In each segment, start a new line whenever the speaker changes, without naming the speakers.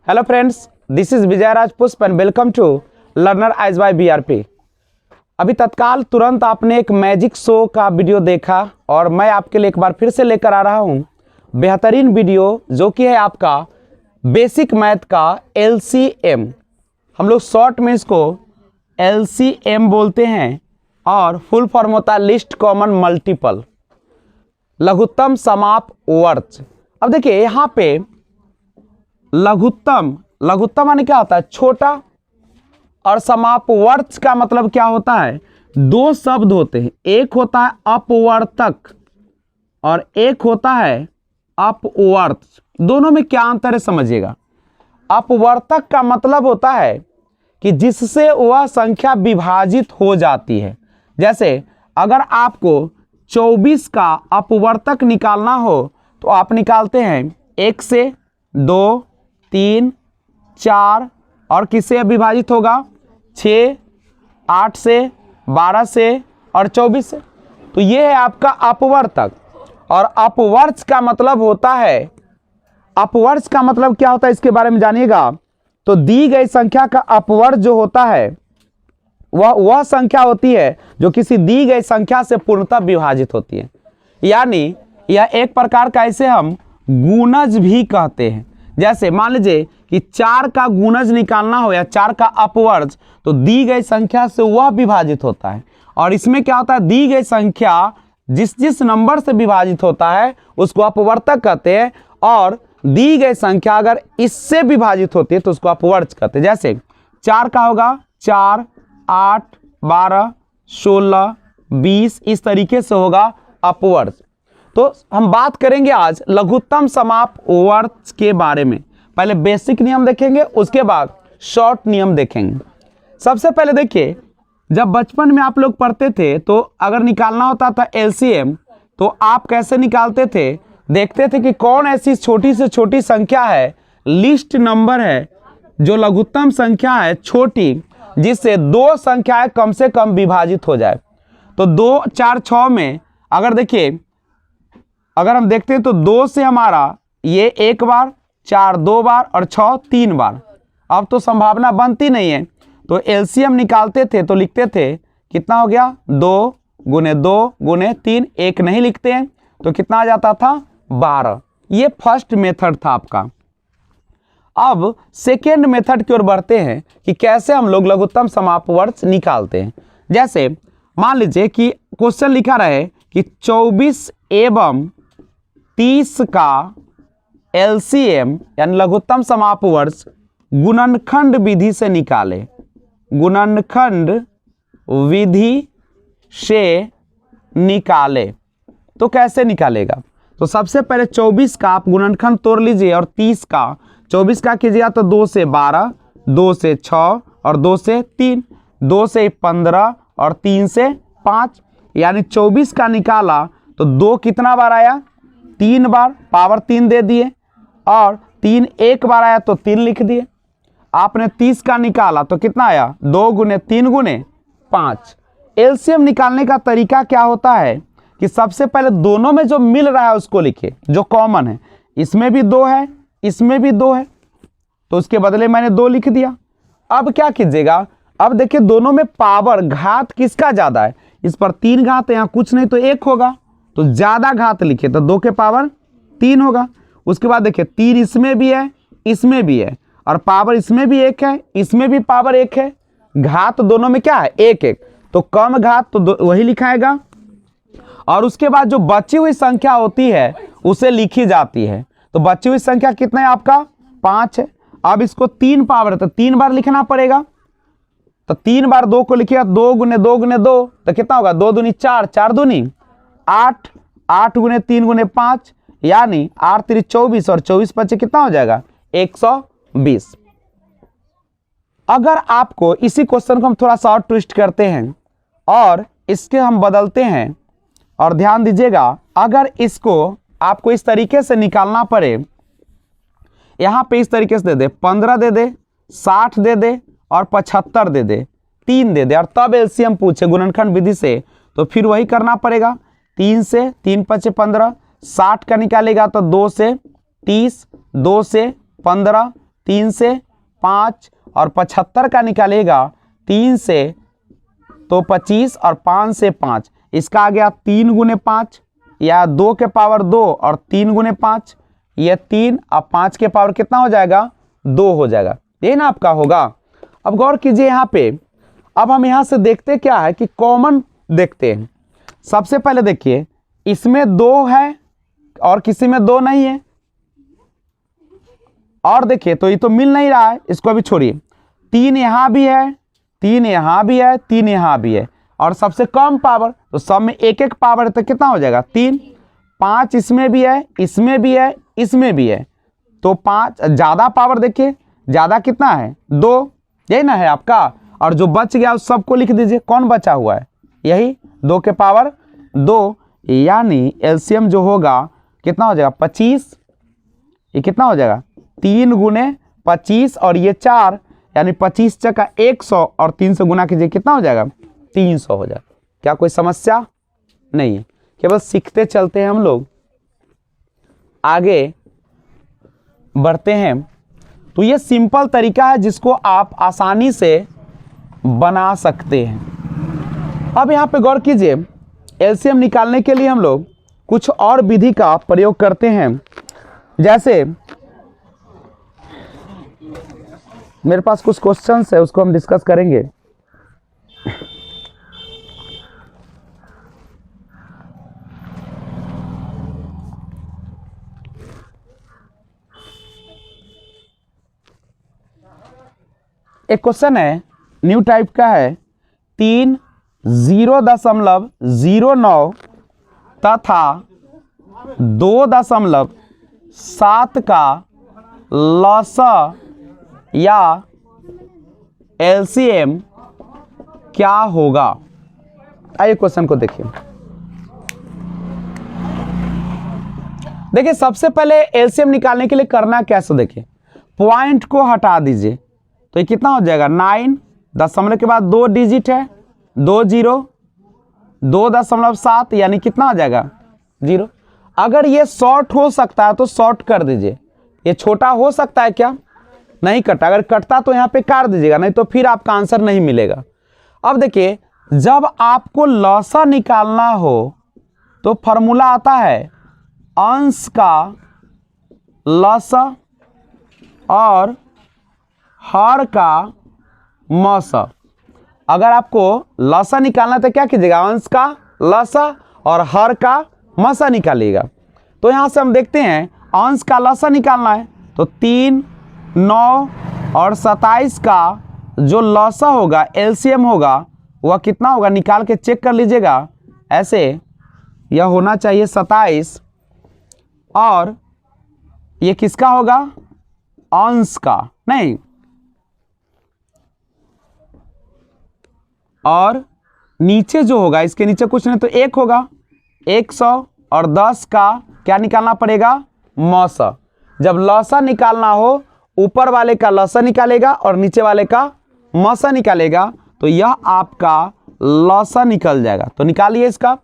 Hello friends, this is Vijay Raj Pushp and welcome to Learner Eyes by BRP. अभी तत्काल तुरंत आपने एक मैजिक शो का वीडियो देखा और मैं आपके लिए एक बार फिर से लेकर आ रहा हूँ बेहतरीन वीडियो जो कि है आपका बेसिक मैथ का एलसीएम। हम लोग शॉर्ट में इसको एलसीएम बोलते हैं और फुल फॉर्म होता है लिस्ट कॉमन मल्टीपल, लघुत्तम समाप वर्ग। अब देखिए यहाँ पे लघुत्तम माने क्या होता है? छोटा। और समाप वर्ग का मतलब क्या होता है? दो शब्द होते हैं, एक होता है अपवर्तक और एक होता है अपवर्त। दोनों में क्या अंतर है समझिएगा। अपवर्तक का मतलब होता है कि जिससे वह संख्या विभाजित हो जाती है। जैसे अगर आपको 24 का अपवर्तक निकालना हो तो आप निकालते हैं 1 से 2, 3, 4 और किससे विभाजित होगा? 6, 8 से, 12 से और 24 से। तो ये है आपका अपवर्तक। और अपवर्ग का मतलब होता है, अपवर्ग का मतलब क्या होता है इसके बारे में जानिएगा। तो दी गई संख्या का अपवर्ग जो होता है वह संख्या होती है जो किसी दी गई संख्या से पूर्णतः विभाजित होती है। यानी यह एक प्रकार का इसे हम गुणज भी कहते हैं। जैसे मान लीजिए कि 4 का गुणज निकालना हो या 4 का अपवर्ग, तो दी गई संख्या से वह विभाजित होता है। और इसमें क्या होता है? दी गई संख्या जिस नंबर से विभाजित होता है उसको अपवर्तक कहते हैं, और दी गई संख्या अगर इससे विभाजित होती है तो उसको अपवर्ग कहते हैं। जैसे 4 का होगा 4, 8, 12, 16, 20, इस तरीके से होगा अपवर्ग। तो हम बात करेंगे आज लघुत्तम समाप वर्ग के बारे में। पहले बेसिक नियम देखेंगे, उसके बाद शॉर्ट नियम देखेंगे। सबसे पहले देखिए, जब बचपन में आप लोग पढ़ते थे तो अगर निकालना होता था एलसीएम तो आप कैसे निकालते थे? देखते थे कि कौन ऐसी छोटी से छोटी संख्या है, लिस्ट नंबर है, जो लघुत्तम संख्या है छोटी, जिससे दो संख्याएं कम से कम विभाजित हो जाए। तो 2, 4, 6 में अगर देखिए, अगर हम देखते हैं तो 2 से हमारा ये 1 बार, 4 2 बार और 6 3 बार। अब तो संभावना बनती नहीं है, तो एलसीएम निकालते थे तो लिखते थे कितना हो गया? 2 गुने 2 गुने 3, 1 नहीं लिखते हैं तो कितना आ जाता था? 12। ये फर्स्ट मेथड था आपका। अब सेकेंड मेथड की ओर बढ़ते हैं कि कैसे हम लोग लघुत्तम समाप वर्ग निकालते हैं। जैसे मान लीजिए कि क्वेश्चन लिखा रहे कि 24 एवं 30 का एलसीएम यानी लघुत्तम समाप वर्ग गुणनखंड विधि से निकाले। गुणनखंड विधि से निकाले तो कैसे निकालेगा? तो सबसे पहले 24 का आप गुणनखंड तोड़ लीजिए और 30 का, 24 का कीजिएगा तो 2 से 12, 2 से 6 और 2 से 3, 2 से 15 और 3 से 5। यानी 24 का निकाला तो 2 कितना बार आया? 3 बार, पावर 3 दे दिए, और 3 एक बार आया तो 3 लिख दिए। आपने 30 का निकाला तो कितना आया? 2 गुने 3 गुने 5। एलसीएम निकालने का तरीका क्या होता है कि सबसे पहले दोनों में जो मिल रहा है उसको लिखे, जो कॉमन है। इसमें भी 2 है, इसमें भी 2 है, तो उसके बदले मैंने 2 लिख दिया। अब क्या कीजिएगा? अब देखिए दोनों में पावर, घात किसका ज्यादा है? इस पर 3 घात है, यहाँ कुछ नहीं तो 1 होगा, तो ज्यादा घात लिखे तो 2 के पावर 3 होगा। उसके बाद देखिए 3 इसमें भी है, इसमें भी है, और पावर इसमें भी 1 है, इसमें भी पावर 1 है। घात दोनों में क्या है? 1 1, तो कम घात तो वही लिखाएगा। और उसके बाद जो बची हुई संख्या होती है उसे लिखी जाती है। तो बची हुई संख्या कितना है आपका? 5 है। अब इसको 3 पावर है तो 3 बार लिखना पड़ेगा। तो 3 बार 2 को लिखिएगा, 2 गुने 2 गुने 2 तो कितना होगा? 2 दूनी 4, 4 दूनी 8, 8 गुने 3 गुने 5, यानी 8 3 24 और 24 बचे कितना हो जाएगा? 120। अगर आपको इसी क्वेश्चन को हम थोड़ा सा और ट्विस्ट करते हैं और इसके हम बदलते हैं, और ध्यान दीजिएगा, अगर इसको आपको इस तरीके से निकालना पड़े, यहां पे इस तरीके से दे दे, 15 दे दे, 60 दे दे और 75 दे दे, 3 दे दे, और तब एलसीएम पूछे गुणनखंड विधि से, तो फिर वही करना पड़ेगा। 3 से 3 5 15, 60 का निकालेगा तो 2 से 30, 2 से 15, 3 से 5 और 75 का निकालेगा 3 से तो 25 और 5 से 5, इसका आ गया 3 गुने 5 या 2 के पावर 2 और 3 गुने 5, ये 3 और 5 के पावर कितना हो जाएगा 2 हो जाएगा, ये ना आपका होगा। अब गौर कीजिए यहाँ पे, अब हम यहाँ से देखते क्या है कि कॉमन देखते हैं। सबसे पहले देखिए इसमें 2 है और किसी में 2 नहीं है, और देखिए तो ये तो मिल नहीं रहा है, इसको अभी छोड़िए। 3 यहाँ भी है, 3 यहाँ भी है, 3 यहाँ भी है, और सबसे कम पावर तो सब में एक एक पावर है तो कितना हो जाएगा 3। 5 इसमें भी है, इसमें भी है, इसमें भी है, तो 5 ज़्यादा पावर देखिए, ज़्यादा कितना है 2, यही ना है आपका। और जो बच गया उस सबको लिख दीजिए, कौन बचा हुआ है यही 2 के पावर 2, यानी एलसीएम जो होगा कितना हो जाएगा 25, ये कितना हो जाएगा 3 गुने 25 और ये 4, यानी 25 चक्का 100 और 3 से गुना कीजिए कितना हो जाएगा 300 हो जाएगा। क्या कोई समस्या नहीं है, केवल सीखते चलते हैं हम लोग, आगे बढ़ते हैं। तो ये सिंपल तरीका है जिसको आप आसानी से बना सकते हैं। अब यहाँ पे गौर कीजिए, एलसीएम निकालने के लिए हम लोग कुछ और विधि का प्रयोग करते हैं। जैसे मेरे पास कुछ क्वेश्चंस है, उसको हम डिस्कस करेंगे। एक क्वेश्चन है न्यू टाइप का है, 3 0.09 तथा 2.7 का लसा या एलसीएम क्या होगा। आइए क्वेश्चन को देखिए। देखिए सबसे पहले एलसीएम निकालने के लिए करना कैसे, देखिए पॉइंट को हटा दीजिए तो ये कितना हो जाएगा 9, दशमलव के बाद 2 डिजिट है 2 0, 2.7 यानी कितना हो जाएगा 0। अगर ये शॉर्ट हो सकता है तो शॉर्ट कर दीजिए, ये छोटा हो सकता है क्या, नहीं कटा, अगर कटता तो यहाँ पे काट दीजिएगा, नहीं तो फिर आपका आंसर नहीं मिलेगा। अब देखिए जब आपको लसा निकालना हो तो फॉर्मूला आता है अंश का लसा और हर का मसा। अगर आपको लसा निकालना तो क्या कीजिएगा, अंश का लसा और हर का मसा निकालिएगा। तो यहाँ से हम देखते हैं अंश का लसा निकालना है तो 3, 9 और 27 का जो लसा होगा एलसीएम होगा वह कितना होगा, निकाल के चेक कर लीजिएगा। ऐसे यह होना चाहिए 27 और ये किसका होगा, अंश का, नहीं, और नीचे जो होगा इसके नीचे कुछ नहीं तो 1 होगा, 100 और 10 का क्या निकालना पड़ेगा, मौसा। जब लसा निकालना हो ऊपर वाले का लसा निकालेगा और नीचे वाले का मौसा निकालेगा तो यह आपका लसा निकल जाएगा। तो निकालिए इसका,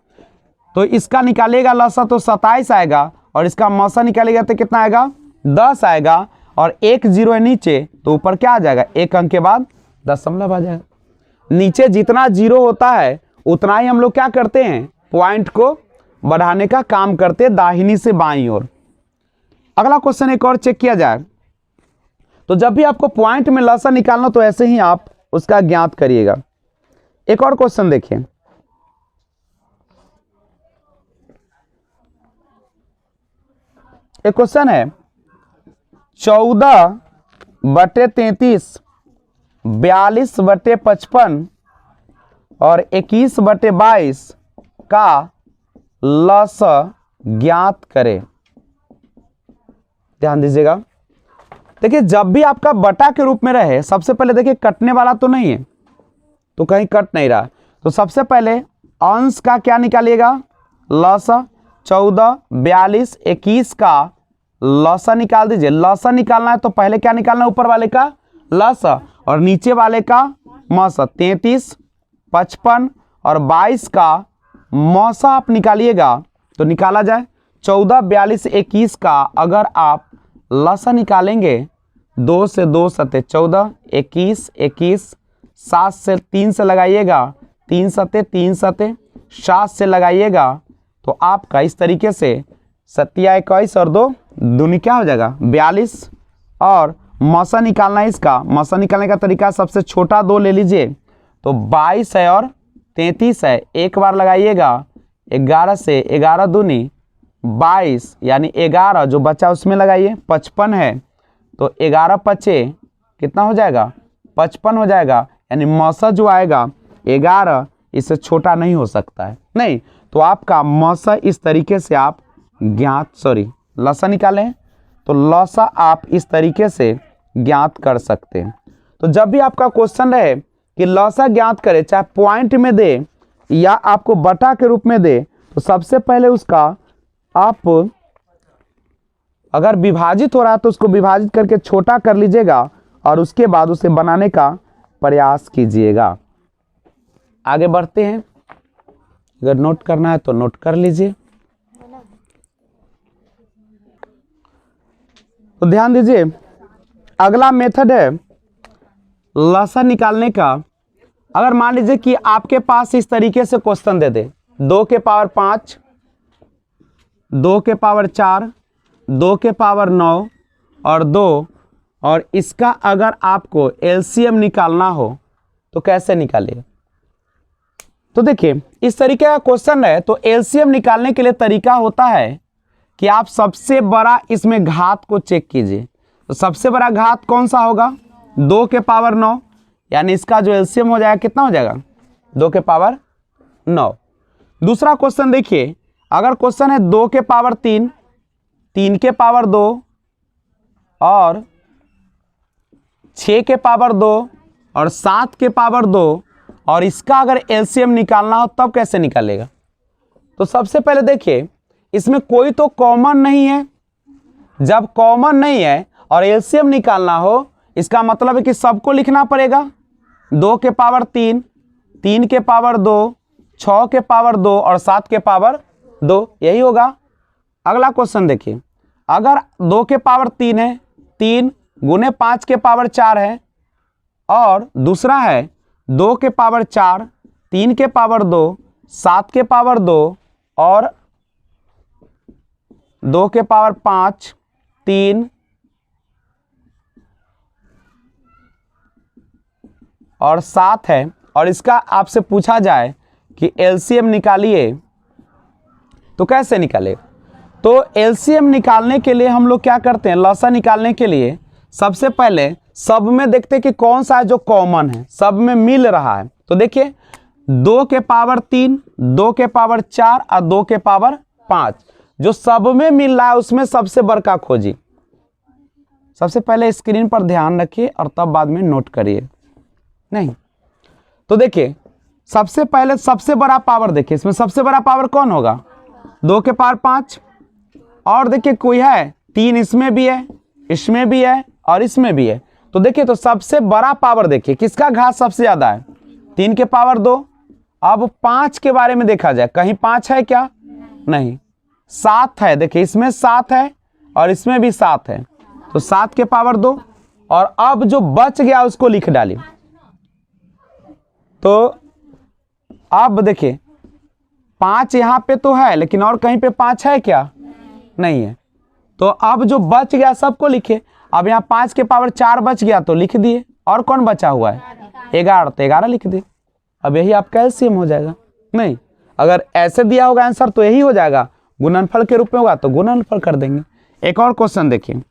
तो इसका निकालेगा लसा तो 27 आएगा और इसका मौसा निकालेगा तो कितना आएगा 10 आएगा, और 1 0 है नीचे तो ऊपर क्या आ जाएगा, 1 अंक के बाद दशमलव आ जाएगा। नीचे जितना 0 होता है उतना ही हम लोग क्या करते हैं, पॉइंट को बढ़ाने का काम करते हैं दाहिनी से बाईं ओर। अगला क्वेश्चन एक और चेक किया जाए तो जब भी आपको पॉइंट में लसा निकालना तो ऐसे ही आप उसका ज्ञात करिएगा। एक और क्वेश्चन देखिए, एक क्वेश्चन है 14/33, 42/55 और 21/22 का लसा ज्ञात करें। ध्यान दीजिएगा, देखिए जब भी आपका बटा के रूप में रहे सबसे पहले देखिए कटने वाला तो नहीं है, तो कहीं कट नहीं रहा, तो सबसे पहले अंश का क्या निकालिएगा, लसा। 14, 42, 21 का लसा निकाल दीजिए। लसा निकालना है तो पहले क्या निकालना है, ऊपर वाले का लसा और नीचे वाले का मौसा। 33, 55 और 22 का मौसा आप निकालिएगा तो निकाला जाए। 14, 42, 21 का अगर आप लसा निकालेंगे 2 से 2 सते 14, 21, 21, 7 से 3 से लगाइएगा 3 सते 3 सते, 7 से लगाइएगा तो आपका इस तरीके से 27 और 2 दूनी क्या हो जाएगा 42। और मौसा निकालना है, इसका मौसा निकालने का तरीका सबसे छोटा 2 ले लीजिए तो 22 है और 33 है, एक बार लगाइएगा 11 से 11 दूनी 22 यानी 11 जो बचा उसमें लगाइए 55 है तो 11 पचे कितना हो जाएगा 55 हो जाएगा, यानी मौसा जो आएगा 11 इससे छोटा नहीं हो सकता है। नहीं तो आपका मौसा इस तरीके से आप लसा निकालें तो लसा आप इस तरीके से ज्ञात कर सकते हैं। तो जब भी आपका क्वेश्चन रहे कि लसा ज्ञात करें, चाहे पॉइंट में दे या आपको बटा के रूप में दे, तो सबसे पहले उसका आप अगर विभाजित हो रहा है तो उसको विभाजित करके छोटा कर लीजिएगा और उसके बाद उसे बनाने का प्रयास कीजिएगा। आगे बढ़ते हैं, अगर नोट करना है तो नोट कर लीजिए। तो ध्यान दीजिए, अगला मेथड है लसा निकालने का। अगर मान लीजिए कि आपके पास इस तरीके से क्वेश्चन दे दे 2 के पावर 5, 2 के पावर 4, 2 के पावर 9 और 2, और इसका अगर आपको एलसीएम निकालना हो तो कैसे निकालिए। तो देखिए इस तरीके का क्वेश्चन है तो एलसीएम निकालने के लिए तरीका होता है कि आप सबसे बड़ा इसमें घात को चेक कीजिए। तो सबसे बड़ा घात कौन सा होगा 2 के पावर 9, यानी इसका जो एलसीएम हो जाएगा कितना हो जाएगा 2 के पावर 9। दूसरा क्वेश्चन देखिए, अगर क्वेश्चन है 2 के पावर 3, 3 के पावर 2 और 6 के पावर 2 और 7 के पावर 2, और इसका अगर एलसीएम निकालना हो तब कैसे निकालेगा। तो सबसे पहले देखिए इसमें कोई तो कॉमन नहीं है। जब कॉमन नहीं है और एलसीएम निकालना हो इसका मतलब है कि सबको लिखना पड़ेगा। 2 के पावर 3, 3 के पावर 2, 6 के पावर 2 और 7 के पावर 2, यही होगा। अगला क्वेश्चन देखिए, अगर 2 के पावर 3 है, 3 गुने 5 के पावर 4 है, और दूसरा है 2 के पावर 4, 3 के पावर 2, 7 के पावर 2 और 2 के पावर 5, 3 और 7 है, और इसका आपसे पूछा जाए कि एलसीएम निकालिए तो कैसे निकाले। तो एलसीएम निकालने के लिए हम लोग क्या करते हैं, लसा निकालने के लिए सबसे पहले सब में देखते हैं कि कौन सा है जो कॉमन है, सब में मिल रहा है। तो देखिए 2 के पावर 3, 2 के पावर 4 और 2 के पावर 5 जो सब में मिल रहा है उसमें सबसे बड़ा खोजिए। सबसे पहले स्क्रीन पर ध्यान रखिए और तब बाद में नोट करिए। नहीं तो देखिए सबसे पहले सबसे बड़ा पावर देखिए, इसमें सबसे बड़ा पावर कौन होगा 2 के पावर 5, और देखिए कोई है 3 इसमें भी है, इसमें भी है और इसमें भी है। तो देखिए तो सबसे बड़ा पावर देखिए किसका घात सबसे ज्यादा है 3 के पावर 2। अब 5 के बारे में देखा जाए, कहीं 5 है क्या, नहीं, 7 है। देखिए इसमें 7 है और इसमें भी 7 है, तो 7 के पावर 2। और अब जो बच गया उसको लिख डालिए। तो अब देखिए 5 यहां पे तो है लेकिन और कहीं पे 5 है क्या, नहीं है। तो अब जो बच गया सबको लिखे। अब यहाँ 5 के पावर 4 बच गया तो लिख दिए, और कौन बचा हुआ है 11, तो 11 लिख दिए। अब यही आपका एलसीएम हो जाएगा। नहीं अगर ऐसे दिया होगा आंसर तो यही हो जाएगा, गुणनफल के रूप में होगा तो गुणनफल कर देंगे। एक और क्वेश्चन देखिए,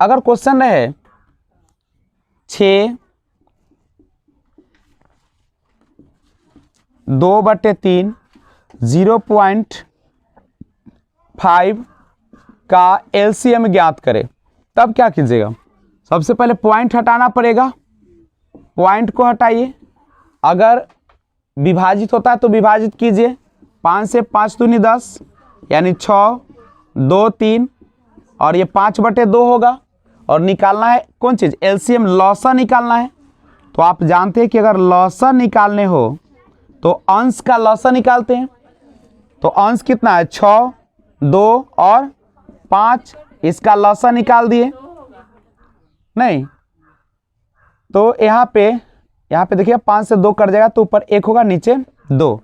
अगर क्वेश्चन रहे 6 2/3 0.5 का एलसीएम ज्ञात करें, तब क्या कीजिएगा। सबसे पहले पॉइंट हटाना पड़ेगा, पॉइंट को हटाइए। अगर विभाजित होता है तो विभाजित कीजिए, 5 से 5 दूनी 10 यानी 6, 2 3 और ये 5/2 होगा। और निकालना है कौन चीज़, एलसीएम, लौसा निकालना है। तो आप जानते हैं कि अगर लौसा निकालने हो तो अंश का लौसा निकालते हैं। तो अंश कितना है 6, 2 और 5, इसका लसा निकाल दिए नहीं, तो यहाँ पे देखिए 5 से 2 कट जाएगा तो ऊपर 1 होगा, नीचे 2।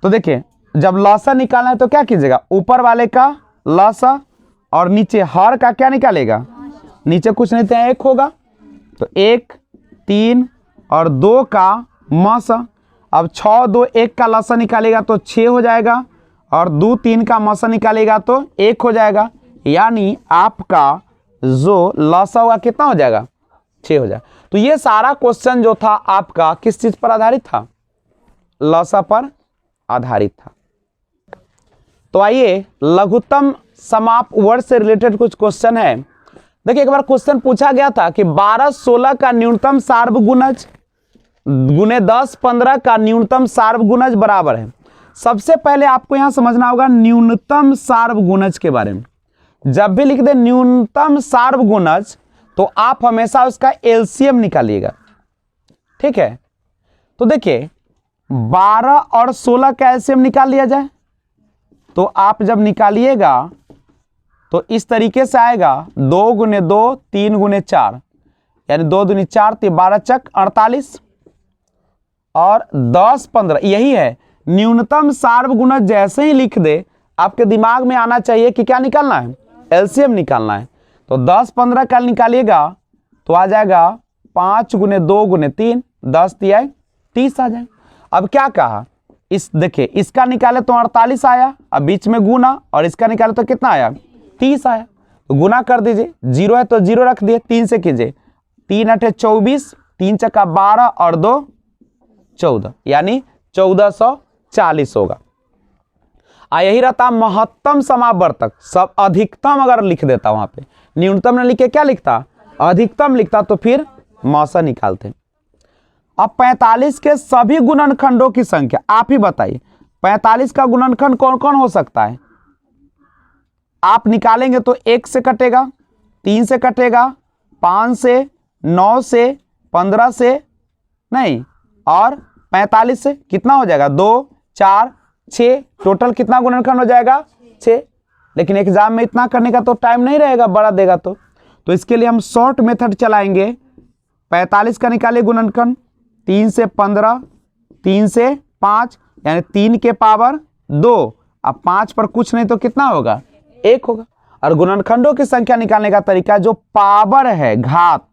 तो देखिए जब लसा निकालना है तो क्या कीजिएगा, ऊपर वाले का लसा और नीचे हर का क्या निकालेगा, नीचे कुछ नहीं तो 1 होगा, तो 1, 3 और 2 का मसा। अब 6, 2, 1 का लसा निकालेगा तो 6 हो जाएगा, और 2, 3 का मसा निकालेगा तो 1 हो जाएगा। यानी आपका जो लसा होगा कितना हो जाएगा, 6 हो जाएगा। तो ये सारा क्वेश्चन जो था आपका किस चीज पर आधारित था, लसा पर आधारित था। तो आइए लघुत्तम समाप वर्ड से रिलेटेड कुछ क्वेश्चन है। देखिए एक बार क्वेश्चन पूछा गया था कि 12, 16 का न्यूनतम सार्वगुणज गुने 10, 15 का न्यूनतम सार्वगुणज बराबर है। सबसे पहले आपको यहां समझना होगा न्यूनतम सार्वगुणज के बारे में। जब भी लिख दे न्यूनतम सार्वगुणज तो आप हमेशा उसका एलसीएम निकालिएगा, ठीक है। तो देखिए 12 और 16 का एलसीएम निकाल लिया जाए, तो आप जब निकालिएगा तो इस तरीके से आएगा 2 गुने 2, 3 गुने 4, यानी 2 दूनी 4, 12 चक 48 और 10, 15। यही है न्यूनतम सार्वगुणज। जैसे ही लिख दे आपके दिमाग में आना चाहिए कि क्या निकालना है, एलसीएम निकालना है। तो 10, 15 का निकालिएगा तो आ जाएगा 5 गुने 2 गुने 3, 10 तिया 30 आ जाएगा। अब क्या कहा, इस देखिए इसका निकाले तो 48 आया, अब बीच में गुना, और इसका निकाले तो कितना आया, 30 आया। तो गुना कर दीजिए, 0 है तो 0 रख दिए, 3 से कीजिए, 3 8 24, 3 चक्का 12 और 2 14, यानी 1440 होगा। यही रहता महत्तम समावर्तक। सब अधिकतम अगर लिख देता वहां पे, न्यूनतम न लिखे क्या लिखता, अधिकतम लिखता, तो फिर मौसा निकालते। अब 45 के सभी गुणनखंडों की संख्या आप ही बताइए। 45 का गुणनखंड कौन कौन हो सकता है, आप निकालेंगे तो 1 से कटेगा, 3 से कटेगा, 5 से, 9 से, 15 से नहीं, और 45 से कितना हो जाएगा, 2, 4, 6, टोटल कितना गुणनखंड हो जाएगा, 6। लेकिन एग्जाम में इतना करने का तो टाइम नहीं रहेगा, बड़ा देगा तो इसके लिए हम शॉर्ट मेथड चलाएंगे। 45 का निकालिए गुणनखंड, 3 से 15, 3 से 5, यानी 3 के पावर 2, अब 5 पर कुछ नहीं तो कितना होगा, 1 होगा। और गुणनखंडों की संख्या निकालने का तरीका, जो पावर है घात,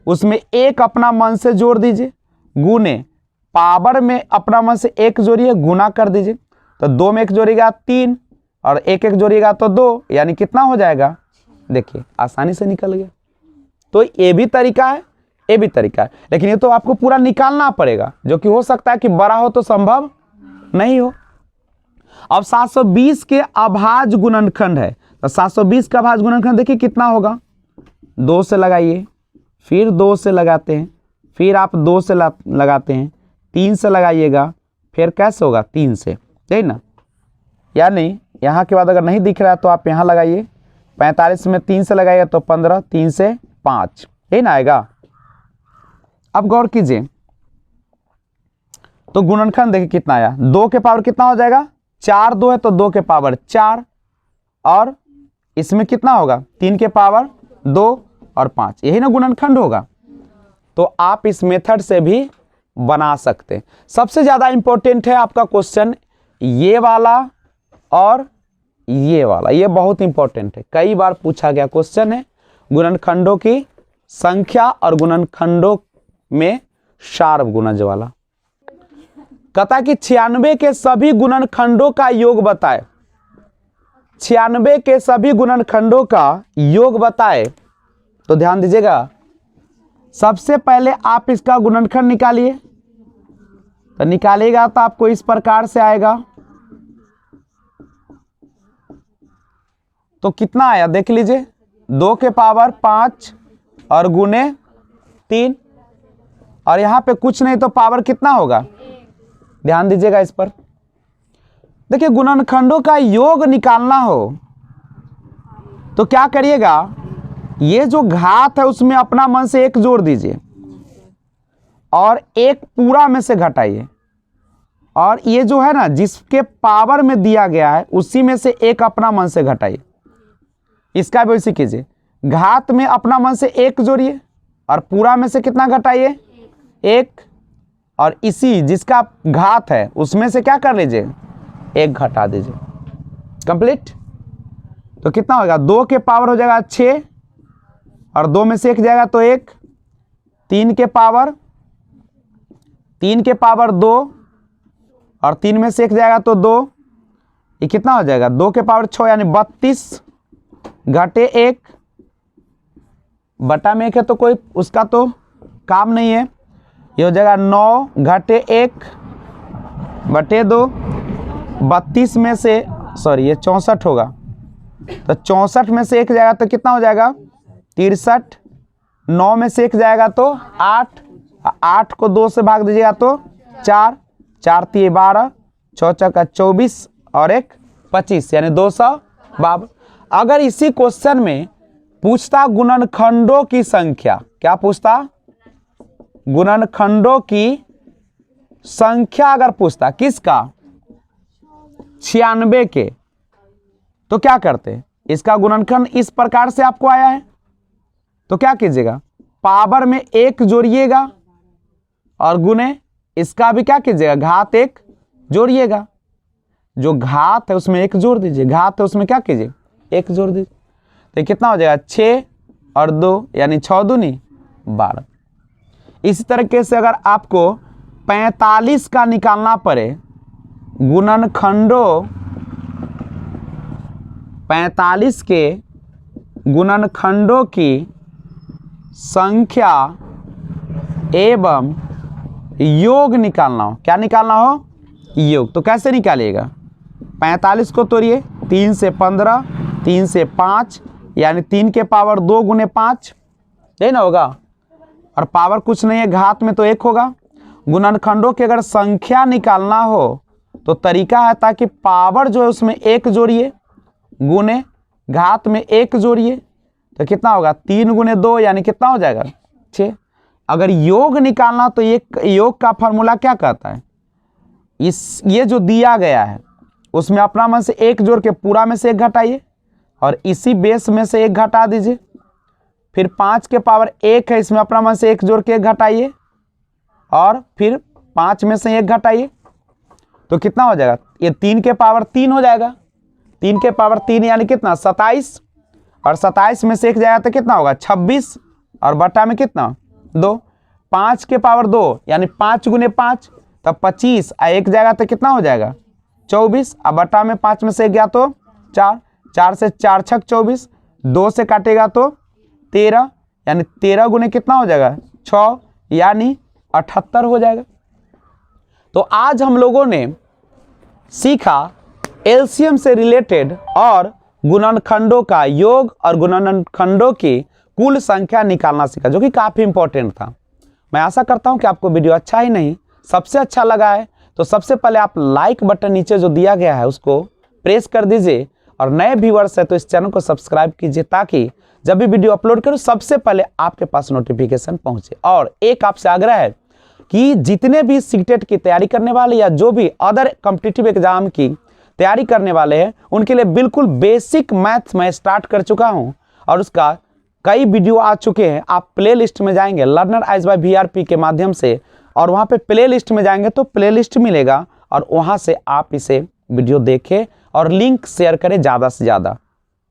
उसमें 1 अपना मन से जोड़ दीजिए, गुने पावर में अपना मन से 1 जोड़िए, गुना कर दीजिए। तो 2 में 1 जोड़ेगा 3 और 1 1 जोड़ेगा तो 2, यानी कितना हो जाएगा, देखिए आसानी से निकल गया। तो ये भी तरीका है, ये भी तरीका है, लेकिन ये तो आपको पूरा निकालना पड़ेगा, जो कि हो सकता है कि बड़ा हो तो संभव नहीं हो। अब 720 के अभाज्य गुणनखंड है, तो 720 का अभाज्य गुणनखंड देखिए कितना होगा, 2 से लगाइए, फिर 2 से लगाते हैं, फिर आप 2 से लगाते हैं, 3 से लगाइएगा, फिर कैसे होगा, 3 से, ठीक ना। यानी यहाँ के बाद अगर नहीं दिख रहा है तो आप यहाँ लगाइए, 45 में 3 से लगाइएगा तो 15, 3 से 5, यही ना आएगा। अब गौर कीजिए, तो गुणनखंड देखिए कितना आया, 2 के पावर कितना हो जाएगा, 4, 2 है तो 2 के पावर 4, और इसमें कितना होगा, 3 के पावर 2 और 5, यही ना गुणनखंड होगा। तो आप इस मेथड से भी बना सकते हैं। सबसे ज्यादा इंपॉर्टेंट है आपका क्वेश्चन ये वाला और ये वाला, ये बहुत इंपॉर्टेंट है, कई बार पूछा गया क्वेश्चन है। गुणनखंडों की संख्या और गुणनखंडों में सार्वगुणज वाला। कहता कि 96 के सभी गुणनखंडों का योग बताए, 96 के सभी गुणनखंडों का योग बताए। तो ध्यान दीजिएगा, सबसे पहले आप इसका गुणनखंड निकालिए, तो निकालेगा तो आपको इस प्रकार से आएगा। तो कितना आया देख लीजिए, 2 के पावर 5 और गुने 3, और यहां पे कुछ नहीं तो पावर कितना होगा, ध्यान दीजिएगा इस पर। देखिए गुणनखंडों का योग निकालना हो तो क्या करिएगा, ये जो घात है उसमें अपना मन से 1 जोड़ दीजिए और 1 पूरा में से घटाइए, और ये जो है ना जिसके पावर में दिया गया है उसी में से 1 अपना मन से घटाइए। इसका भी वैसे कीजिए, घात में अपना मन से 1 जोड़िए और पूरा में से कितना घटाइए 1, और इसी जिसका घात है उसमें से क्या कर लीजिए 1 घटा दीजिए। कंप्लीट। तो कितना होगा 2 के पावर हो जाएगा 6 और 2 में से 1 जाएगा तो 1, 3 के पावर 2 और 3 में से 1 जाएगा तो 2, ये कितना हो जाएगा 2 के पावर 6 यानी 32 घटे 1 बटा में 1 है तो कोई उसका तो काम नहीं है, ये हो जाएगा 9 घटे 1 बटे 2, 32 में से सॉरी ये 64 होगा, तो 64 में से 1 जाएगा तो कितना हो जाएगा 63, 9 में से 1 जाएगा तो 8, 8 को 2 से भाग दीजिएगा तो 4, 4 3 12, 6 चौका 24 और 1 25 यानी 252। अगर इसी क्वेश्चन में पूछता गुणनखंडों की संख्या, क्या पूछता गुणनखंडों की संख्या अगर पूछता किसका 96 के, तो क्या करते, इसका गुणनखंड इस प्रकार से आपको आया है तो क्या कीजिएगा पावर में 1 जोड़िएगा और गुने इसका भी क्या कीजिएगा घात 1 जोड़िएगा, जो घात है उसमें 1 जोड़ दीजिए, घात है उसमें क्या कीजिए 1 जोड़ दीजिए, तो कितना हो जाएगा 6 और 2 यानी 6 दूनी 12। इसी तरीके से अगर आपको 45 का निकालना पड़े गुणनखंडों, 45 के गुणनखंडों की संख्या एवं योग निकालना हो, क्या निकालना हो योग, तो कैसे निकालिएगा 45 को तोड़िए 3 से 15, 3 से 5 यानी 3 के पावर 2 गुने 5 यही ना होगा, और पावर कुछ नहीं है घात में तो 1 होगा। गुणनखंडों की अगर संख्या निकालना हो तो तरीका है ताकि पावर जो है उसमें 1 जोड़िए गुने घात में 1 जोड़िए, तो कितना होगा 3 गुने 2 यानी कितना हो जाएगा 6। अगर योग निकालना तो ये योग का फॉर्मूला क्या कहता है, ये जो दिया गया है उसमें अपना मन से 1 जोड़ के पूरा में से 1 घटाइए और इसी बेस में से 1 घटा दीजिए, फिर 5 के पावर 1 है इसमें अपना मन से 1 जोड़ के 1 घटाइए और फिर 5 में से 1 घटाइए, तो कितना हो जाएगा ये 3 के पावर 3 हो जाएगा, 3 के पावर 3 यानी कितना 27, और 27 में से 1 जाएगा तो कितना होगा 26 और बटा में कितना 2, 5 के पावर 2 यानी 5 गुने 5 तब 25 और 1 जाएगा तो कितना हो जाएगा 24, अब बटा में 5 में से 1 गया तो 4, 4 से 4 छक 24, 2 से काटेगा तो 13 यानी 13 गुने कितना हो जाएगा 6 यानी 78 हो जाएगा। तो आज हम लोगों ने सीखा एलसीएम से रिलेटेड और गुणनखंडों का योग और गुणनखंडों की कुल संख्या निकालना सीखा, जो कि काफ़ी इंपॉर्टेंट था। मैं आशा करता हूं कि आपको वीडियो अच्छा ही नहीं सबसे अच्छा लगा है, तो सबसे पहले आप लाइक बटन नीचे जो दिया गया है उसको प्रेस कर दीजिए, और नए व्यूअर्स है तो इस चैनल को सब्सक्राइब कीजिए ताकि जब भी वीडियो अपलोड करूं सबसे पहले आपके पास नोटिफिकेशन पहुंचे। और एक आपसे आग्रह है कि जितने भी सीटेट की तैयारी करने वाले या जो भी अदर कॉम्पिटिटिव एग्जाम की तैयारी करने वाले हैं उनके लिए बिल्कुल बेसिक मैथ्स मैं स्टार्ट कर चुका हूं और उसका कई वीडियो आ चुके हैं। आप प्ले लिस्ट में जाएंगे लर्नर आइज बाय VRP के माध्यम से, और वहां पे प्ले लिस्ट में जाएंगे तो प्ले लिस्ट मिलेगा और वहां से आप इसे वीडियो देखें और लिंक शेयर करें ज़्यादा से ज़्यादा।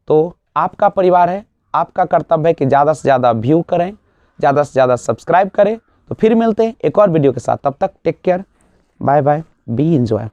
तो आपका परिवार है, आपका कर्तव्य है कि ज़्यादा से ज़्यादा व्यू करें, ज़्यादा से ज़्यादा सब्सक्राइब करें। तो फिर मिलते हैं एक और वीडियो के साथ, तब तक take care, bye bye, be enjoy.